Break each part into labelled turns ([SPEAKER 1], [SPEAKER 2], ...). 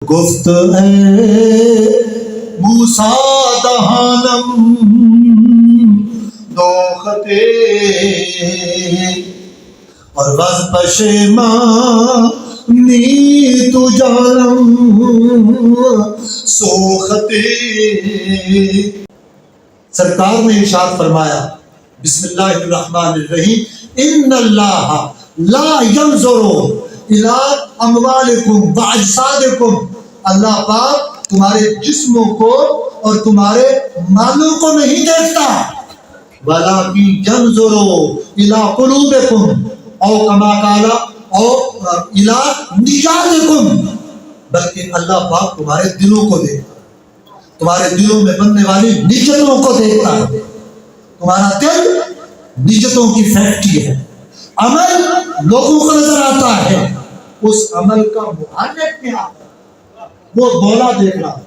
[SPEAKER 1] گفت اے موسیٰ دہانم دوختے اور وز پشیمانی تو جانم سوختے. سرکار نے ارشاد فرمایا بسم اللہ الرحمن الرحیم ان اللہ لا ينظر الى اموالکم واجسادکم. اللہ پاک تمہارے جسموں کو اور تمہارے مالوں کو نہیں دیکھتا. وَلَكِنْ يَنْظُرُ إِلَىٰ قُلُوبِكُمْ او کما قال او الى نِيَاتِكُمْ. بلکہ اللہ پاک تمہارے دلوں کو دیکھتا ہے, تمہارے دلوں میں بننے والی نیتوں کو دیکھتا ہے. تمہارا دل نیتوں کی فیکٹری ہے. عمل لوگوں کو نظر آتا ہے, اس عمل کا محرک کیا وہ مولا دیکھ رہا.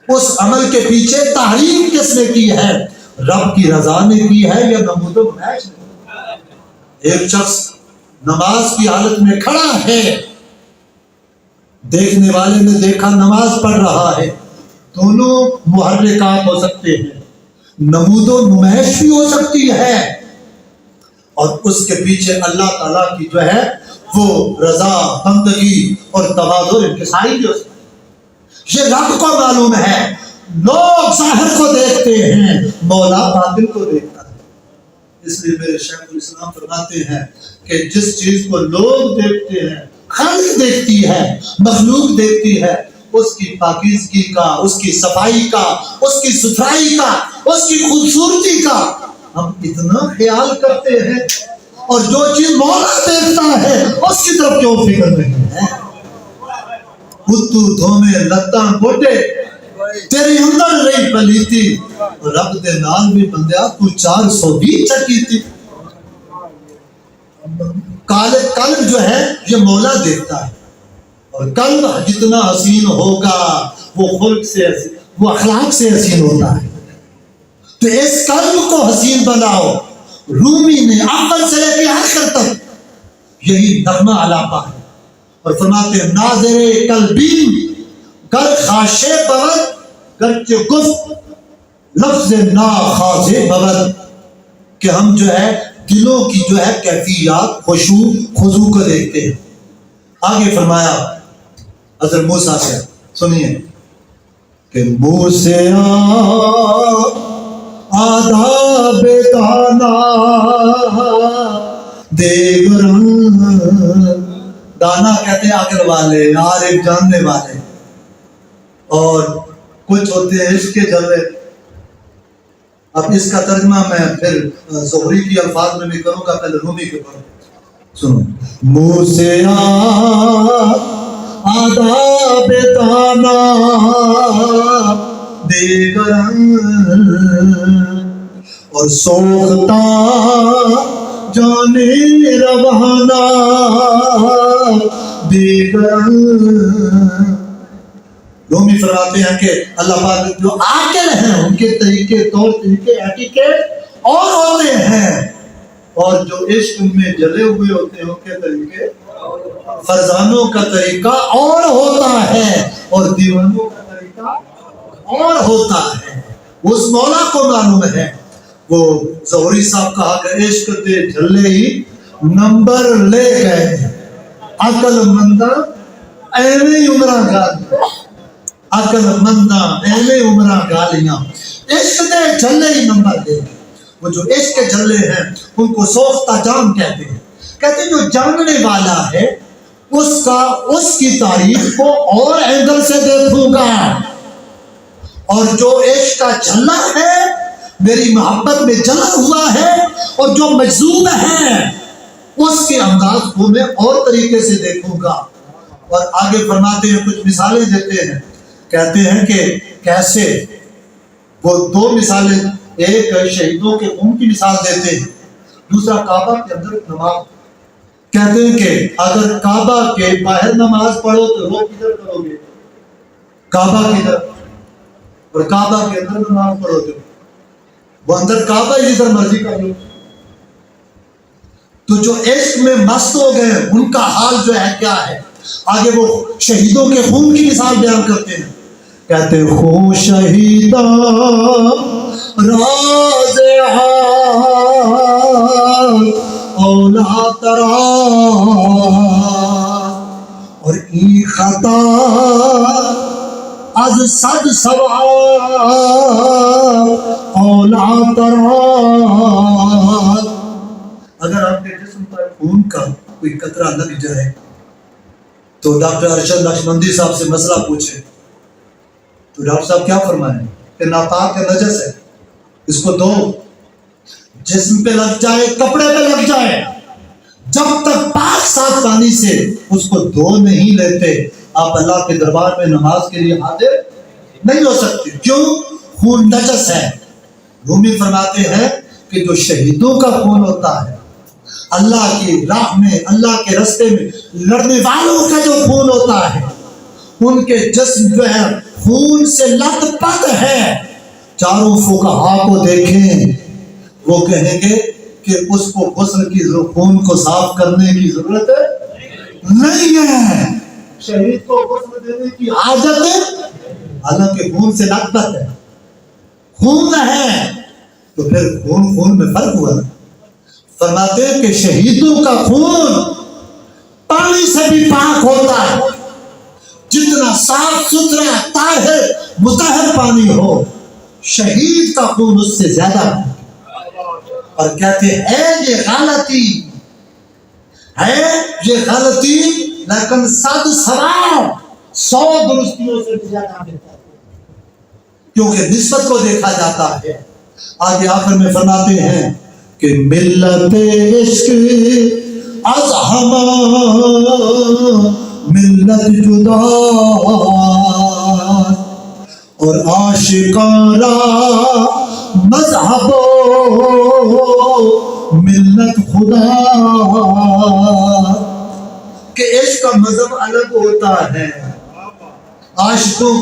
[SPEAKER 1] اس عمل کے پیچھے تحریم کس نے کی ہے؟ رب کی رضا نے کی ہے یا نمود و نمائش نے؟ ایک شخص نماز کی حالت میں کھڑا ہے, دیکھنے والے نے دیکھا نماز پڑھ رہا ہے. دونوں محرکات ہو سکتے ہیں, نمود و نمائش بھی ہو سکتی ہے, اور اس کے پیچھے اللہ تعالیٰ کی جو ہے وہ رضا, بندگی اور تواضع انکساری بھی ہو سکتی ہے. یہ رب کو معلوم ہے. لوگ ظاہر کو دیکھتے ہیں, مولا باطن کو دیکھتا ہے. اس لیے میرے شیخ الاسلام فرماتے ہیں کہ جس چیز کو لوگ دیکھتے ہیں, خلق دیکھتی ہے, مخلوق دیکھتی ہے, اس کی پاکیزگی کا, اس کی صفائی کا, اس کی ستھرائی کا, اس کی خوبصورتی کا ہم اتنا خیال کرتے ہیں, اور جو چیز مولا دیکھتا ہے اس کی طرف کیوں فکر نہیں ہے؟ کتو دھومے لتاں کوٹے تیری اندر رہی پلیتی, رب دے نال بھی بندیا تو 420 چکی تھی. قلب جو ہے یہ مولا دیکھتا ہے, اور قلب جتنا حسین ہوگا وہ خلق سے حسین, وہ اخلاق سے حسین ہوتا ہے. تو اس قلب کو حسین بناؤ. رومی نے اول سے لے کے آخر تک یہی نغمہ علاقہ ہے, اور فرماتے ہیں ناظر قلبی گر خاشے بود گرچہ گفت لفظ نا خاضے بود. کہ ہم جو ہے دلوں کی جو ہے کیفیات خشوع خضوع کو دیکھتے ہیں. آگے فرمایا حضرت موسیٰ سے, سنیے کہ موسیٰ آدھا بیدانا دیگرن. دانا کہتے ہیں عقل والے, عارف جاننے والے, اور کچھ ہوتے ہیں عشق کے جلوے. اب اس کا ترجمہ میں پھر زہری کی الفاظ میں بھی کروں گا, پہلے رومی کے پڑھوں. سنو موسیٰ آدھا بیدانا دیگرن اور سوختا جانے روانہ دیگرن. رومی فرماتے ہیں کہ اللہ پاک جو عاقل ہیں ان کے طریقے, طور طریقے, ایٹیکیٹ اور ہوتے ہیں, اور جو عشق میں جلے ہوئے ہوتے ہیں ان کے طریقے, فرزانوں کا طریقہ اور ہوتا ہے, اور دیوانوں کا طریقہ اور ہوتا ہے. اس مولا کو معلوم ہے. وہ زہری صاحب کہا کہ عشق دے جھلے ہی نمبر لے گئے, عقل مندہ ایویں عمرہ گالیاں, عقل مندہ ایویں عمرہ گالیاں. عشق دے جھلے ہی نمبر لے گئے. وہ جو عشق کے جھلے ہیں ان کو سوختہ جان کہتے ہیں. کہتے ہیں جو جاننے والا ہے اس کی تعریف کو اور اینگل سے دیکھوں گا, اور جو عشق کا جھلا ہے, میری محبت میں جلا ہوا ہے, اور جو مجذوب ہے اس کے انداز کو میں اور طریقے سے دیکھوں گا. اور آگے فرماتے ہیں, کچھ مثالیں دیتے ہیں. کہتے ہیں کہ کیسے, وہ 2 مثالیں, ایک شہیدوں کے خون کی مثال دیتے ہیں, دوسرا کعبہ کے اندر نماز. کہتے ہیں کہ اگر کعبہ کے باہر نماز پڑھو تو وہ کدھر کرو گے؟ کعبہ کی طرف. اور کعبہ کے اندر نماز پڑھو تو وہ اندر کعبہ ہی جدھر مرضی کر لو. تو جو عشق میں مست ہو گئے ان کا حال جو ہے کیا ہے؟ آگے وہ شہیدوں کے خون کی مثال بیان کرتے ہیں، کہتے خون شہیدہ راز اولا ترا اور ای خطا از صد سوار اولا ترا۔ اگر آپ کے جسم پر خون کا کوئی قطرہ لگ جائے تو ڈاکٹر ارشد نقشبندی صاحب سے مسئلہ پوچھے تو ڈاکٹر صاحب کیا فرمائیں کہ ناپاک ہے، نجس ہے، اس کو دو۔ جسم پہ لگ جائے، کپڑے پہ لگ جائے، جب تک پاک صاف پانی سے اس کو دھو نہیں لیتے آپ اللہ کے دربار میں نماز کے لیے حاضر نہیں ہو سکتے۔ کیوں؟ خون نجس ہے۔ رومی فرماتے ہیں کہ جو شہیدوں کا خون ہوتا ہے، اللہ کی راہ میں، اللہ کے راستے میں لڑنے والوں کا جو خون ہوتا ہے، ان کے جسم جو ہے خون سے لت پت ہے۔ چاروں فقہا کو دیکھیں، وہ کہیں گے کہ اس کو غسل کی خون کو صاف کرنے کی ضرورت نہیں ہے، شہید کو غسل دینے کی حاجت ہے، حالانکہ خون سے لت پت ہے، خون ہے تو پھر خون میں فرق ہوا نا۔ فرماتے ہیں کہ شہیدوں کا خون پانی سے بھی پاک ہوتا ہے، جتنا صاف ستھرا طاہر مطہر پانی ہو، شہید کا خون اس سے زیادہ ہے۔ اور کہتے ہیں یہ غلطی ہے، یہ غلطی لیکن 100 درستیوں سے زیادہ بہتر، کیونکہ نسبت کو دیکھا جاتا ہے۔ آگے آخر میں فرماتے ہیں کہ ملت عشق از ہما ملت جدا اور عاشقان را مذہب ملت خدا، کہ عشق کا مذہب الگ ہوتا ہے، عاشقوں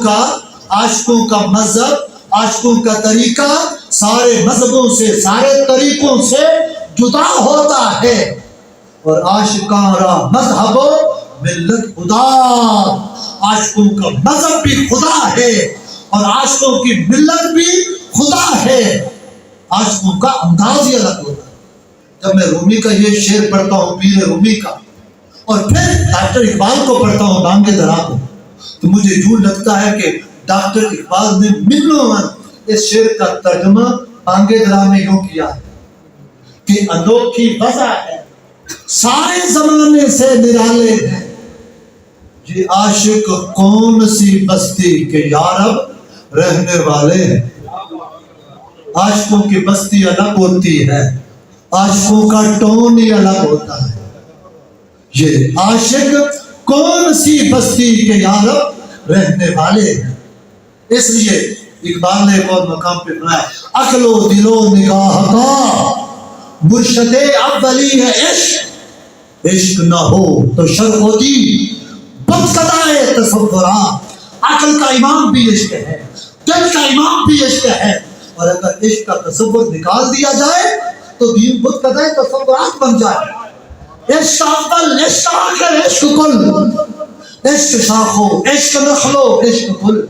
[SPEAKER 1] کا مذہب، عاشقوں کا طریقہ سارے مذہبوں سے، سارے طریقوں سے جدا ہوتا ہے۔ اور عاشقان را مذہب ملت خدا، عاشقوں کا مذہب بھی خدا ہے اور عاشقوں کی ملت بھی خدا ہے۔ عاشقوں کا انداز ہی الگ ہوتا ہے۔ جب میں رومی کا یہ شعر پڑھتا ہوں، پیر رومی کا، اور پھر ڈاکٹر اقبال کو پڑھتا ہوں، بانگے درا کو، تو مجھے یوں لگتا ہے کہ ڈاکٹر اقبال نے ملون اس شعر کا ترجمہ بانگے درا میں یوں کیا ہے کہ انوکھی وضع ہے، سارے زمانے سے نرالے ہیں، یہ عاشق کون سی بستی کے یارب رہنے والے ہیں۔ عاشقوں کی بستی الگ ہوتی ہے، عاشقوں کا ٹون ہی الگ ہوتا ہے۔ یہ عاشق کون سی بستی کے یارب رہنے والے ہیں۔ اس لیے اقبال نے ایک اور مقام پہ فرمایا، عقل و دل و نگاہ کا مرشد اولی ہے عشق، عشق نہ ہو تو شرق ہوتی بت قدائے تصورات۔ عقل کا امام بھی عشق ہے، دل کا امام بھی عشق ہے، اور اگر عشق کا تصور نکال دیا جائے تو دین بت قدائے تصورات بن جائے۔ عشق اول، عشق آخر، عشق کل، عشق شاخو، عشق نخلو، عشق کل،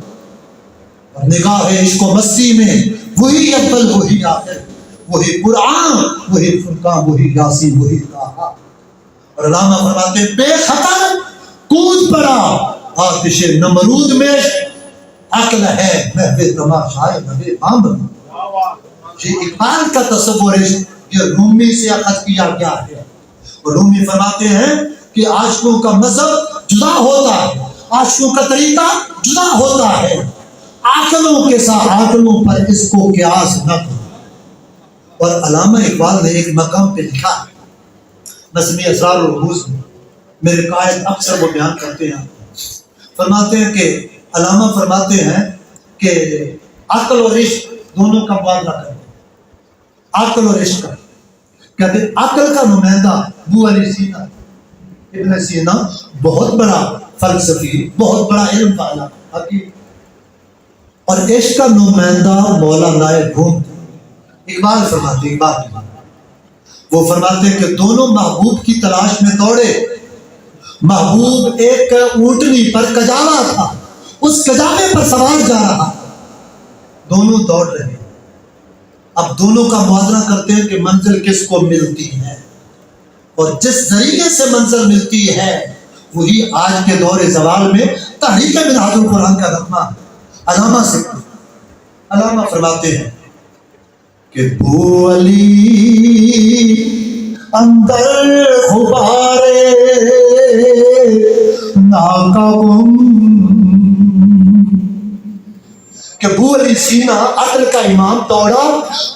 [SPEAKER 1] اور نگاہ عشق و مستی میں وہی اول، وہی آخر، وہی قرآن، وہی فرقان، وہی یاسین، وہی طٰہٰ۔ اور علامہ فرماتے ہیں بے خطر کود پڑا آتش نمرود میں، عقل ہے محو تماشائے نبے عام۔ یہ اقبال کا تصور ہے، یہ رومی سے اخذ کیا گیا ہے۔ اور رومی فرماتے ہیں کہ عاشقوں کا مذہب جدا ہوتا ہے، عاشقوں کا طریقہ جدا ہوتا ہے، عاقلوں کے ساتھ عاقلوں پر اس کو قیاس نہ کرو۔ اور علامہ اقبال نے ایک مقام پہ لکھا ہے نظمی اسرار الرموز میں، میرے قائد اکثر وہ بیان کرتے ہیں، فرماتے ہیں کہ علامہ فرماتے ہیں کہ عقل اور عشق دونوں کا موازنہ کریں، عقل اور عشق کا۔ کہتے ہیں عقل کا نمائندہ ابو علی سینا، ابن سینا بہت بڑا فلسفی، بہت بڑا علم والا حکیم، اور عشق کا نمائندہ مولا نائب گھوم۔ اقبال فرماتے وہ فرماتے ہیں کہ دونوں محبوب کی تلاش میں دوڑے، محبوب ایک اونٹنی پر کجاوا تھا، اس کجاوے پر سوار جا رہا، دونوں دوڑ رہے، اب دونوں کا موازنہ کرتے ہیں کہ منزل کس کو ملتی ہے، اور جس ذریعے سے منزل ملتی ہے وہی آج کے دور زوال میں تحریک منہاج القرآن کا نغمہ علامہ سے علامہ فرماتے ہیں کہ بو علی اندر غبارے ناکم، کہ بو علی سینہ عقل کا امام دوڑا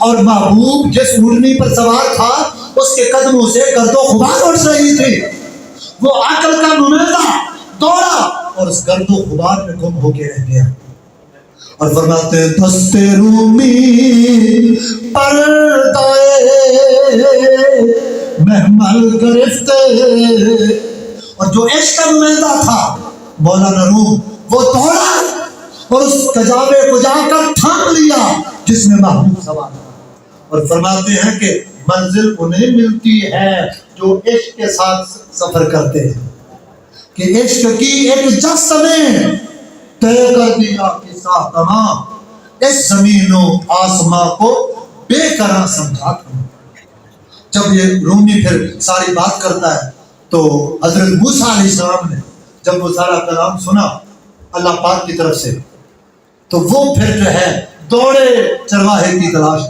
[SPEAKER 1] اور محبوب جس اونٹنی پر سوار تھا اس کے قدموں سے گرد و غبار اٹھ رہی تھی، وہ عقل کا نمائندہ دوڑا اور اس گرد و غبار میں گم ہو کے رہ گیا، اور فرماتے ہیں دست رومی پردائے محمل گرفتے، اور جو عشق کا نمائندہ تھا مولانا روم وہ دوڑا اور اس کجاوے کو جا کر تھام لیا جس میں محبوب سوار تھا، اور فرماتے ہیں کہ منزل انہیں ملتی ہے جو عشق کے ساتھ سفر کرتے ہیں، کہ عشق کی ایک جس نے طے کر دیا قصہ تمام، اس زمین و آسماں کو بے قرار سمجھا تھا۔ جب یہ رومی پھر ساری بات کرتا ہے تو حضرت موسیٰ علیہ السلام نے جب وہ سارا کلام سنا اللہ پاک کی طرف سے تو وہ پھر جو ہے دوڑے چرواہے کی تلاش،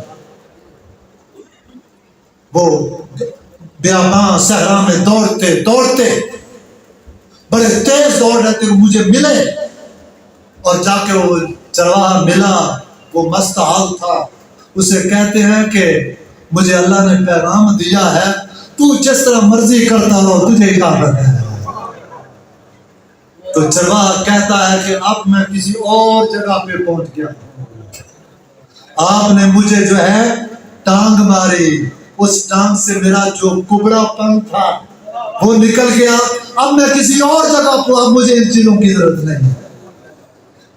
[SPEAKER 1] وہ بیاباں صحرا میں دوڑتے دوڑتے بڑے تیز دوڑ رہے تھے کہ مجھے ملے، اور جا کے وہ چرواہا ملا، وہ مست حال تھا، اسے کہتے ہیں کہ مجھے اللہ نے پیغام دیا ہے تو جس طرح مرضی کرتا رہو، تجھے کیا کرنا ہے۔ تو چرواہا کہتا ہے کہ اب میں کسی اور جگہ پہ پہنچ گیا، آپ نے مجھے جو ہے ٹانگ ماری، اس ٹانگ سے میرا جو کبڑا پن تھا وہ نکل گیا، اب میں کسی اور جگہ کو، اب مجھے ان چیزوں کی ضرورت نہیں۔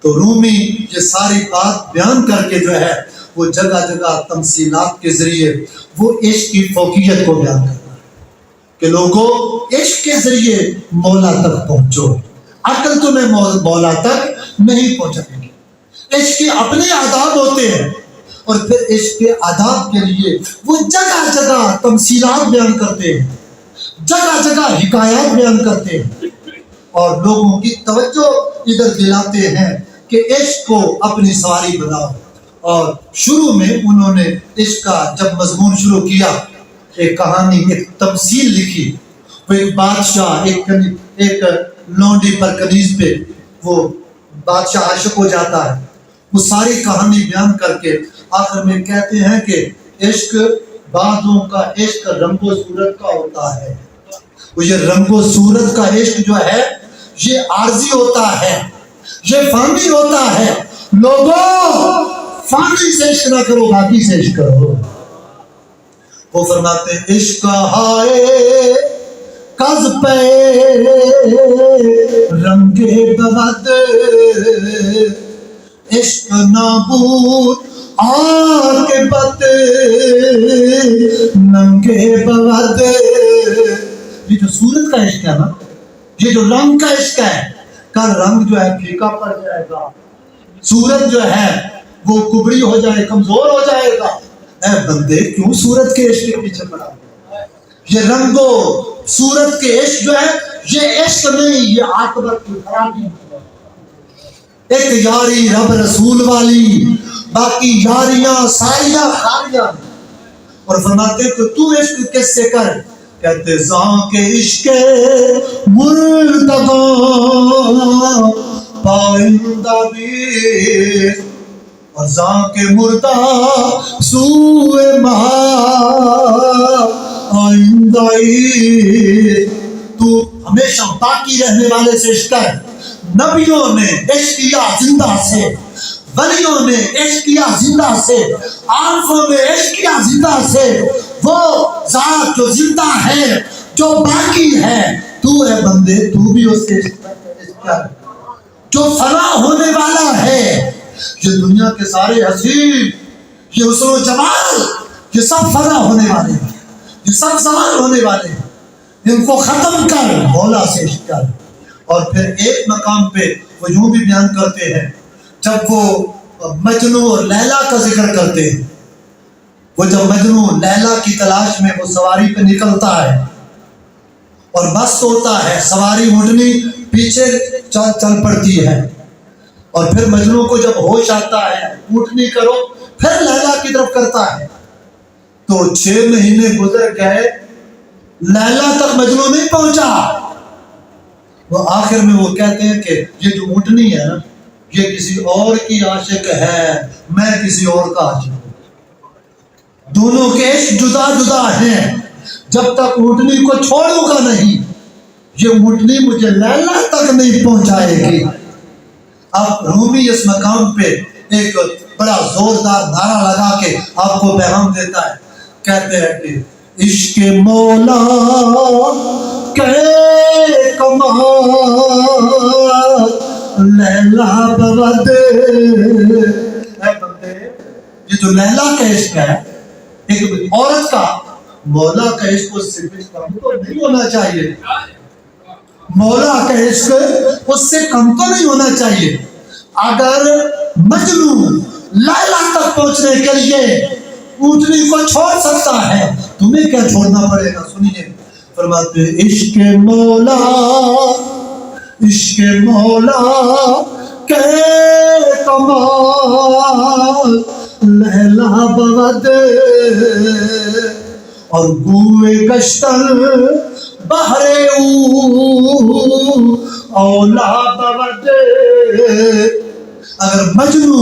[SPEAKER 1] تو رومی یہ ساری بات بیان کر کے جو ہے وہ جگہ جگہ تمثیلات کے ذریعے وہ عشق کی فوقیت کو بیان کرتا ہے کہ لوگوں عشق کے ذریعے مولا تک پہنچو، عقل تمہیں مولا تک نہیں پہنچائے گی۔ عشق کے اپنے آداب ہوتے ہیں، اور پھر عشق کے آداب کے لیے وہ جگہ جگہ تمثیلات بیان کرتے ہیں، جگہ جگہ حکایات بیان کرتے ہیں، اور لوگوں کی توجہ ادھر دلاتے ہیں کہ عشق کو اپنی سواری بناؤ۔ اور شروع میں انہوں نے عشق کا جب مضمون شروع کیا، ایک کہانی، ایک تمثیل لکھی، وہ ایک بادشاہ ایک لونڈی پر کنیز پہ وہ بادشاہ عاشق ہو جاتا ہے، وہ ساری کہانی بیان کر کے آخر میں کہتے ہیں کہ عشق بعضوں کا عشق رنگ و صورت کا ہوتا ہے، وہ یہ رنگ و صورت کا عشق جو ہے یہ عارضی ہوتا ہے، یہ فانی ہوتا ہے، لوگوں فانی سے عشق نہ کرو، باقی سے عشق کرو۔ وہ فرماتے ہیں عشق ہائے کز پہ رنگ بود، عشق نابود عاقبت ننگے بود۔ یہ جو صورت کا عشق ہے نا، یہ جو رنگ کا عشق ہے، کل رنگ جو ہے پھیکا پڑ جائے گا، صورت جو ہے وہ کبڑی ہو جائے، کمزور ہو جائے گا۔ اے بندے کیوں صورت کے عشق کے پیچھے پڑا؟ یہ رنگ و صورت کے عشق جو ہے یہ عشق نہیں، یہ عاقبت کی خرابی ہے۔ ایک یاری رب رسول والی، باقی یاریاں ساریاں خاریاں۔ اور فرماتے کہ تو عشق کس سے کر؟ کہتے زاں کے عشق مرتضی پائندہ بھی، اور زاں کے مردہ سوئے آئندہ۔ تو ہمیشہ باقی رہنے والے سے عشق کر۔ نبیوں نے عشق کیا زندہ سے، ولیوں نے عشق کیا زندہ سے، عارفوں نے عشق کیا زندہ سے۔ وہ ذات جو زندہ ہے، جو باقی ہے، تو ہے بندے تو بھی اس سے عشق کر۔ جو فنا ہونے والا ہے، یہ دنیا کے سارے حسین، یہ حسن و جمال، یہ سب فنا ہونے والے ہیں، یہ سب زوال ہونے والے ہیں۔ ان کو ختم کر، مولا سے عشق کر۔ اور پھر ایک مقام پہ وہ یوں بھی بیان کرتے ہیں، جب وہ مجنو اور لیلا کا ذکر کرتے ہیں، وہ جب مجنو لیلا کی تلاش میں وہ سواری پہ نکلتا ہے اور مست ہوتا ہے، سواری اونٹنی پیچھے چل پڑتی ہے، اور پھر مجنو کو جب ہوش آتا ہے اونٹنی کرو، پھر لیلا کی طرف کرتا ہے، تو 6 مہینے گزر گئے، لیلا تک مجنو نہیں پہنچا۔ وہ آخر میں وہ کہتے ہیں کہ یہ جو اونٹنی ہے نا، یہ کسی اور کی عاشق ہے، میں کسی اور کا عاشق ہوں۔ دونوں کے عشق جدا جدا ہیں، جب تک اونٹنی کو چھوڑوں گا نہیں، یہ اونٹنی مجھے لیلا تک نہیں پہنچائے گی۔ اب رومی اس مقام پہ ایک بڑا زوردار نعرہ لگا کے آپ کو پیغام دیتا ہے، کہتے ہیں کہ عشق مولا کے کمال لیلا بود۔ اے بندے، یہ جو لیلا کا عشق ہے، ایک عورت کا مولا کا عشق اس سے کم تو نہیں ہونا چاہیے، مولا کا عشق اس سے کم تو نہیں ہونا چاہیے۔ اگر مجنو لیلا تک پہنچنے کے لیے اونٹنی کو چھوڑ سکتا ہے، تمہیں کیا چھوڑنا پڑے گا؟ سنیے، فرماتے عشق مولا کے کمال لیلا بود، اور گوئے گشتر بہرے اولا بود۔ اگر مجنو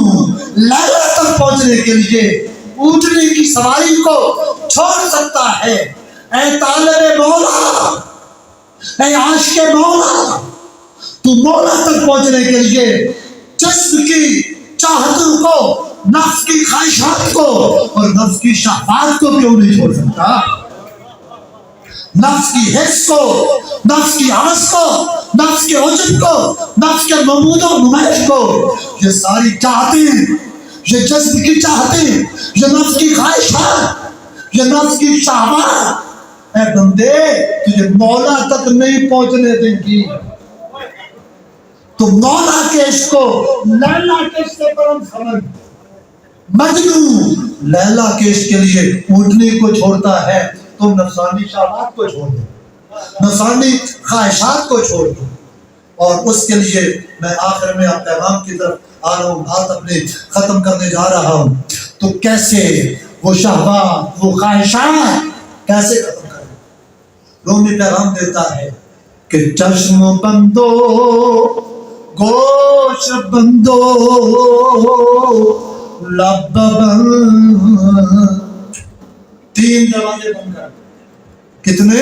[SPEAKER 1] لیلا تک پہنچنے کے لیے اونٹنی کی سواری کو چھوڑ سکتا ہے، اے طالب مولا، اے عاشق مولا، تو مولا تک پہنچنے کے لیے جسم کی چاہتوں کو، نفس کی خواہشات کو اور نفس کی شہوات کو کیوں نہیں چھوڑ سکتا؟ نفس کی حس کو، نفس کی آس کو، نفس کے عجب کو، نفس کے نمود و نمائش کو، یہ ساری چاہتیں، یہ جسم کی چاہتیں، یہ نفس کی خواہشات، یہ نفس کی شہوات، اے بندے تجھے مولا تک نہیں پہنچنے دیں گی۔ تو مولا کے عشق کو لیلا کے عشق سے برم سمجھ۔ مجنو لیلا کے عشق کے لیے اونٹنی کو چھوڑتا ہے، تم نفسانی شہوات کو چھوڑ دو، نفسانی خواہشات کو چھوڑ دو۔ اور اس کے لیے میں آخر میں آپ پیغام کی طرف آ رہا ہوں، بات اپنی ختم کرنے جا رہا ہوں۔ تو کیسے وہ شہوات، وہ خواہشات کیسے ختم کریں؟ رومی پیغام دیتا ہے کہ چشم بندو گوش بندو لب بند، 3 دروازے بند کر۔ کتنے؟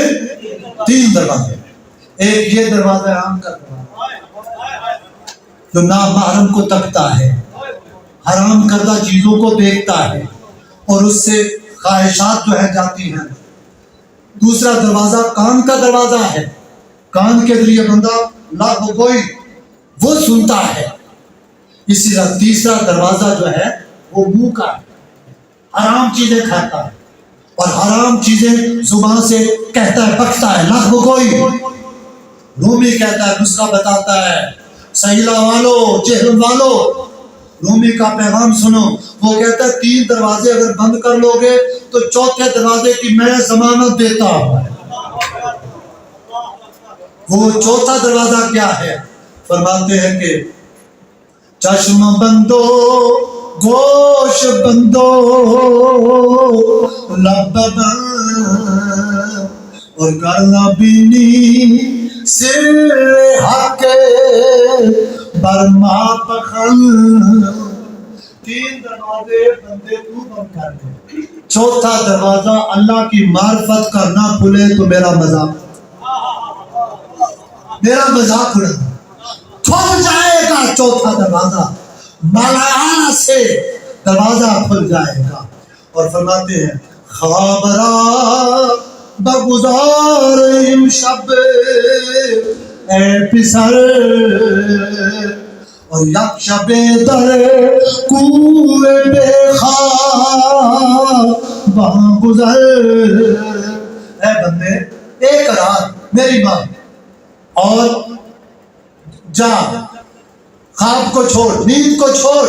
[SPEAKER 1] 3 دروازے۔ ایک یہ دروازہ عام کا دروازہ جو نامحرم کو تکتا ہے، حرام کردہ چیزوں کو دیکھتا ہے اور اس سے خواہشات جو ہے جاتی ہیں۔ دوسرا دروازہ کان کا دروازہ ہے، کان کے ذریعے بندہ لاکھ کوئی وہ سنتا ہے۔ اسی طرح تیسرا دروازہ جو ہے وہ منہ کا ہے، حرام چیزیں کھاتا ہے اور حرام چیزیں زبان سے کہتا ہے، بکتا ہے، لاکھ کوئی۔ رومی کہتا ہے، نسخہ بتاتا ہے، سہیلا والو، جہل والو، رومی کا پیغام سنو۔ وہ کہتا ہے 3 دروازے اگر بند کر لو گے تو 4تھے دروازے کی میں ضمانت دیتا ہوں۔ وہ 4تھا دروازہ کیا ہے؟ فرماتے ہیں کہ چشم بندو گوش بندو لب بند، اور گرنا بینی سر حق برما پخند۔ 3 دروازے بندے تو بند کر دے، 4تھا دروازہ اللہ کی معرفت کا نہ کھلے تو میرا مذاق اڑا، کھل جائے گا 4تھا دروازہ، مالا سے دروازہ کھل جائے گا۔ اور فرماتے ہیں خواب را بگزار امشب اے پسر، اور یک شب در کوئے بے خواب وہاں گزر۔ اے بندے ایک رات میری ماں اور جا خواب کو چھوڑ, نیند کو چھوڑ,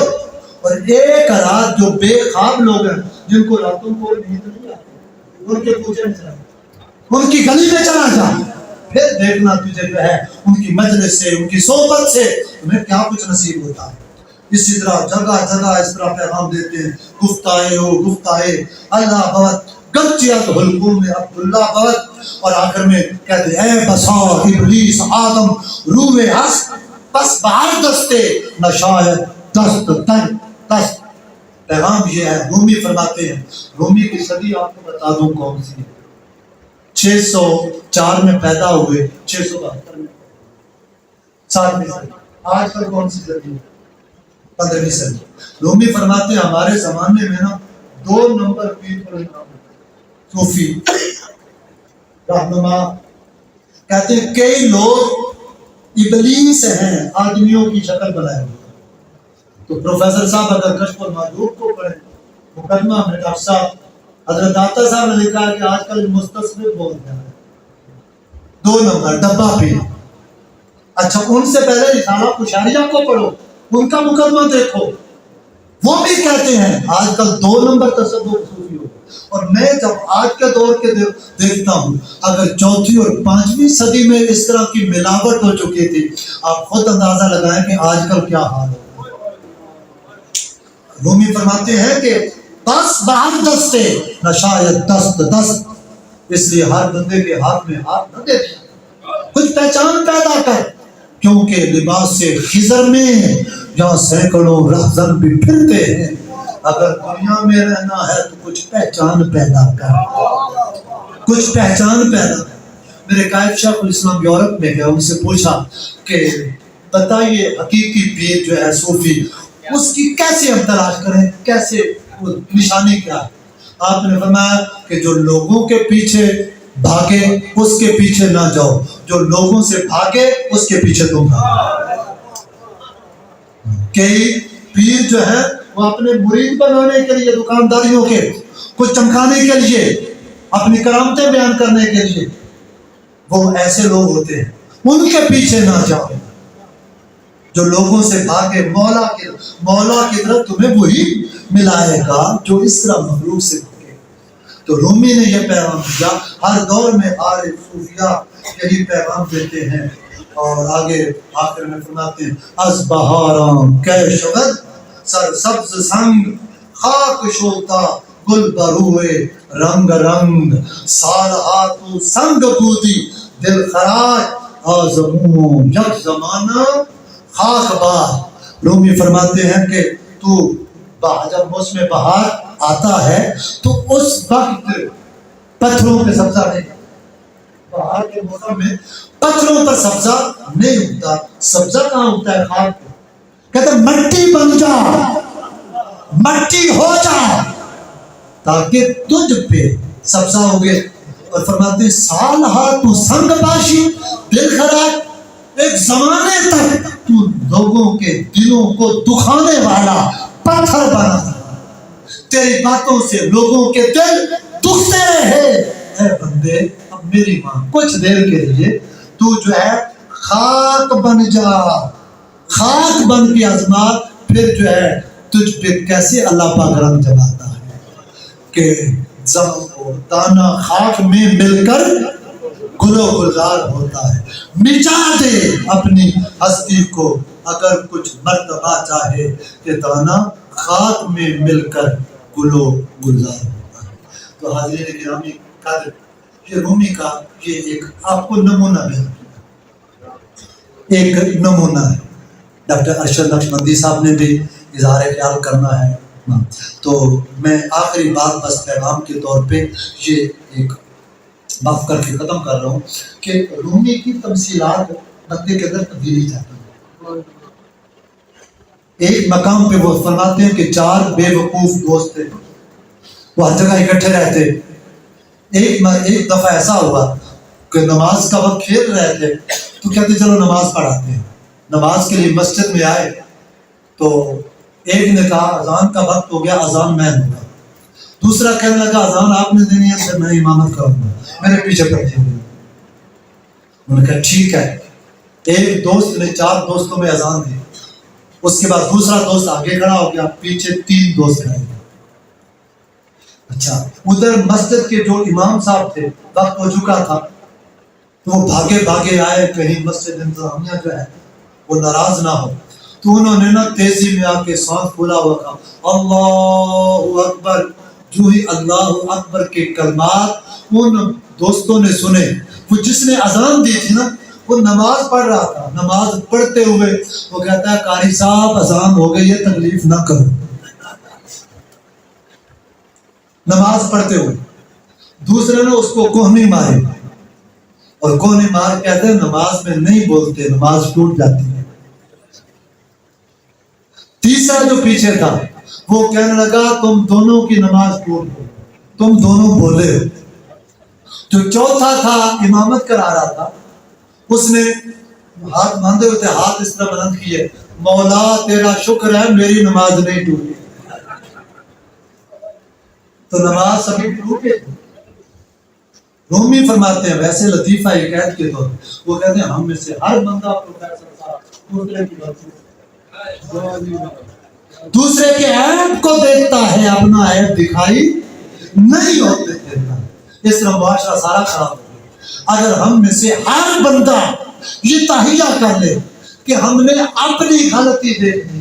[SPEAKER 1] اور ایک رات جو بے خواب لوگ ہیں جن کو راتوں کو نیند نہیں آتی, ان کے پوچھے میں چلا جا, ان کی گلی میں چلا جا, پھر دیکھنا تجھے جو ہے ان کی مجلس سے, ان کی صحبت سے تمہیں کیا کچھ نصیب ہوتا ہے. اسی طرح جگہ جگہ اس طرح پیغام دیتے ہیں, گفتائے ہو گفتائے اللہ بہت گچیت حلقوں میں عبداللہ بہت, اور آخر میں کہتے اے بسا ابلیس آدم روح ہست پس باہر دستے نشاید دست تر دست. پیغام یہ ہے, رومی فرماتے ہیں, رومی کی صدی آپ کو بتا دوں کون سی ہے. 604 میں پیدا ہوئے, 672 میں 7ویں صدی. آج کل کون سی صدی ہے؟ 15ویں صدی. رومی فرماتے ہیں ہمارے زمانے میں نا 2 نمبر پیر پر نام صوفی رہنما, کہتے ہیں کئی لوگ ابلیس ہیں آدمیوں کی شکل بنائے ہوئے. تو پروفیسر صاحب اگر کشف المعدوم کو پڑھیں, مقدمہ میں ڈاکٹر صاحب حضرت داتا صاحب نے لکھا ہے کہ آج کل مستصوف بولتے ہیں 2 نمبر ڈبہ پیر. اچھا ان سے پہلے رسالہ کشاریہ کو پڑھو, ان کا مقدمہ دیکھو, وہ بھی کہتے ہیں آج کل 2 نمبر تصوف صوفی ہو. اور میں جب آج کے دور کے دیکھتا ہوں, اگر 4تھی اور 5ویں صدی میں اس طرح کی ملاوٹ ہو چکی تھی, آپ خود اندازہ لگائیں کہ آج کل کیا حال ہے. رومی فرماتے ہیں کہ بس باہر دستے نشاید دست دست, اس لیے ہر بندے کے ہاتھ میں ہاتھ نہ دے, کچھ پہچان پیدا کر, کیونکہ لباس سے خضر میں جہاں سینکڑوں رہزن بھی پھرتے ہیں, اگر دنیا میں رہنا ہے تو کچھ پہچان پیدا کر, کچھ پہچان پیدا کر. میرے قائد شیخ الاسلام یورپ میں گیا, ان سے پوچھا کہ بتائیے حقیقی پیر جو ہے صوفی, اس کی کیسے ہم تلاش کریں, کیسے نشانی کیا ہے؟ آپ نے فرمایا کہ جو لوگوں کے پیچھے بھاگے اس کے پیچھے نہ جاؤ, جو لوگوں سے بھاگے اس کے پیچھے تم بھاگو. کئی پیر جو ہے وہ اپنے مرید بنانے کے لیے, دکانداریوں کے کچھ چمکانے کے لیے, اپنی کرامتیں بیان کرنے کے لیے, وہ ایسے لوگ ہوتے ہیں, ان کے پیچھے نہ جاؤ. جو لوگوں سے بھاگے مولا کی طرف تمہیں وہی ملائے گا جو اس طرح مخلوق سے بھاگے. تو رومی نے یہ پیغام دیا, ہر دور میں عارف صوفیاء یہی پیغام دیتے ہیں. اور آگے آخر میں فرماتے ہیں از بہاراں کہ شود سر سبز سنگ خاک شوتا گل بروئے رنگ رنگ سالہاتو سنگ بودی دل خراج آزمون یک زمانہ خاک بار. رومی فرماتے ہیں کہ تو جب موسم بہار آتا ہے تو اس وقت پتھروں پہ سبزہ نہیں, بہار کے موسم میں پتھروں پر سبزہ نہیں اگتا. سبزہ کہاں اگتا ہے؟ خاک پہ. کہتے ہیں مٹی بن جا, مٹی ہو جا تاکہ تجھ پہ سبزہ ہوگے. اور فرماتے ہیں سالہا تو سنگ باشی دل خراج, ایک زمانے تک تو لوگوں کے دلوں کو دکھانے والا پتھر بنا, تیری باتوں سے لوگوں کے دل دکھتے رہے. اے بندے اب میری ماں کچھ دیر کے لیے تو جو ہے خاک بن جا, خاک بن کے آزما, پھر جو ہے تجھ پہ کیسے اللہ پاک رنگ جماتا ہے کہ دانا خاک میں مل کر گل و گلزار ہوتا ہے. مٹا دے اپنی ہستی کو اگر کچھ مرتبہ چاہے کہ دانا خاک میں مل کر گل و گلزار ہوتا ہے. تو حاضرین گرامی قدر, یہ رومی کا یہ ایک آپ کو نمونہ بیان کیا, ایک نمونہ ہے. ڈاکٹر ارشد نقشبندی صاحب نے بھی اظہار خیال کرنا ہے, تو میں آخری بات بس پیغام کے طور پہ یہ ایک معاف کر کے ختم کر رہا ہوں کہ رومی کی تمثیلات بندے کے اندر تبدیلی چاہتی ہیں. ایک مقام پہ وہ فرماتے ہیں کہ 4 بے وقوف دوست تھے, وہ ہر جگہ اکٹھے رہتے. ایک دفعہ ایسا ہوا کہ نماز کا وقت کھیل رہے تھے, تو کہتے چلو نماز پڑھاتے ہیں. نماز کے لیے مسجد میں آئے تو ایک نے کہا اذان کا وقت ہو گیا, اذان میں دوں گا. دوسرا کہنے لگا اذان آپ نے دینی ہے, پھر میں امامت کروں گا, میرے پیچھے بیٹھے ہوئے. انہوں نے کہا ٹھیک ہے. ایک دوست نے 4 دوستوں میں اذان دی. اس کے بعد دوسرا دوست آگے کھڑا ہو گیا, پیچھے 3 دوست کھڑے ہوئے. اچھا, ادھر مسجد کے جو امام صاحب تھے, وقت ہو چکا تھا, تو وہ بھاگے بھاگے آئے کہیں مسجد انتظامیہ جو ہے وہ ناراض نہ ہو. تو انہوں نے نا تیزی میں آ کے سانس پھولا ہوا کہا اللہ اکبر. جو ہی اللہ اکبر کے کلمات ان دوستوں نے سنے, وہ جس نے اذان دی تھی نا وہ نماز پڑھ رہا تھا, نماز پڑھتے ہوئے وہ کہتا ہے قاری صاحب اذان ہو گئی ہے, تکلیف نہ کرو. نماز پڑھتے ہوئے. دوسرے نے اس کو کوہنی ماری, اور کوہنی مار کہتے ہیں نماز میں نہیں بولتے, نماز ٹوٹ جاتی ہے. تیسرا جو پیچھے تھا وہ کہنے لگا تم دونوں کی نماز ٹوٹ گئی, تم دونوں بولے. جو چوتھا تھا امامت کرا رہا تھا, اس نے ہاتھ باندھے ہوئے تھے, ہاتھ اس طرح بلند کیے, مولا تیرا شکر ہے میری نماز نہیں ٹوٹی. تو نماز سبھی ٹوٹے. رومی فرماتے ہیں ویسے لطیفہ ایک عید کے طور وہ کہتے ہیں ہم میں سے ہر بندہ دوسرے کے عیب کو دیکھتا ہے, اپنا عیب دکھائی نہیں ہوتے دیتا. اس طرح معاشرہ سارا خراب ہو گیا. اگر ہم میں سے ہر بندہ یہ تہیہ کر لے کہ ہم نے اپنی غلطی دیکھنی,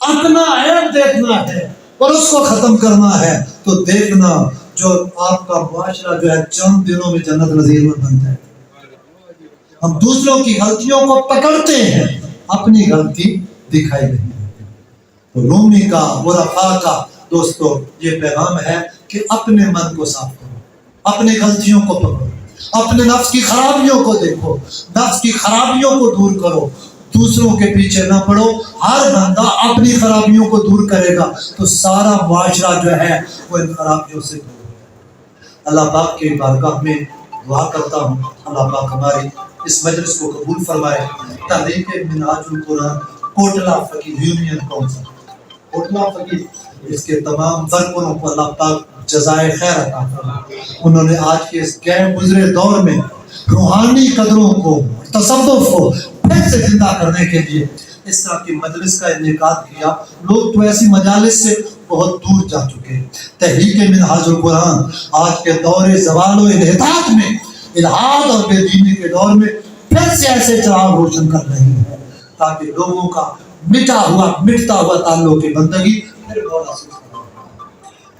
[SPEAKER 1] اپنا عیب دیکھنا ہے اور اس کو ختم کرنا ہے, تو دیکھنا جو آپ کا معاشرہ جو ہے چند دنوں میں جنت نظیر میں بن جائے. ہم دوسروں کی غلطیوں کو پکڑتے ہیں, اپنی غلطی دکھائی نہیں. تو رومی کا ورفا کا دوستو یہ پیغام ہے کہ اپنے من کو صاف کرو, اپنی غلطیوں کو پکڑو, اپنے نفس کی خرابیوں کو دیکھو, نفس کی خرابیوں کو دور کرو, دوسروں کے پیچھے نہ پڑو. ہر بندہ اپنی خرابیوں کو دور کرے گا تو سارا معاشرہ جو ہے وہ ان خرابیوں سے دور. اللہ پاک کی بارگاہ میں دعا کرتا ہوں اللہ پاک ہماری اس مجلس کو قبول فرمائے. تحریک منہاج القرآن کوٹلہ فقیر یونین کونسل, کوٹلہ فقیر, اس کے تمام ورکروں کو اللہ پاک جزائے خیر عطا فرمائے. انہوں نے آج کے اس غیر گزرے دور میں روحانی قدروں کو, تصوف کو پھر سے زندہ کرنے کے لیے اس طرح کی مجلس کا انعقاد کیا. لوگ تو ایسی مجالس سے بہت دور جا چکے. تحریک منہاج القرآن آج کے دور زوال و انحطاط میں, الحاد اور بے دینی کے دور میں پھر سے ایسے چراغ روشن کر رہی ہے تاکہ لوگوں کا مٹتا ہوا تعلق بندگی پھر مولا سے.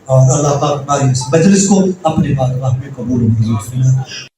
[SPEAKER 1] اور اللہ پاک ہماری اس مجلس کو اپنی بارگاہ میں قبول و منظور فرمائے.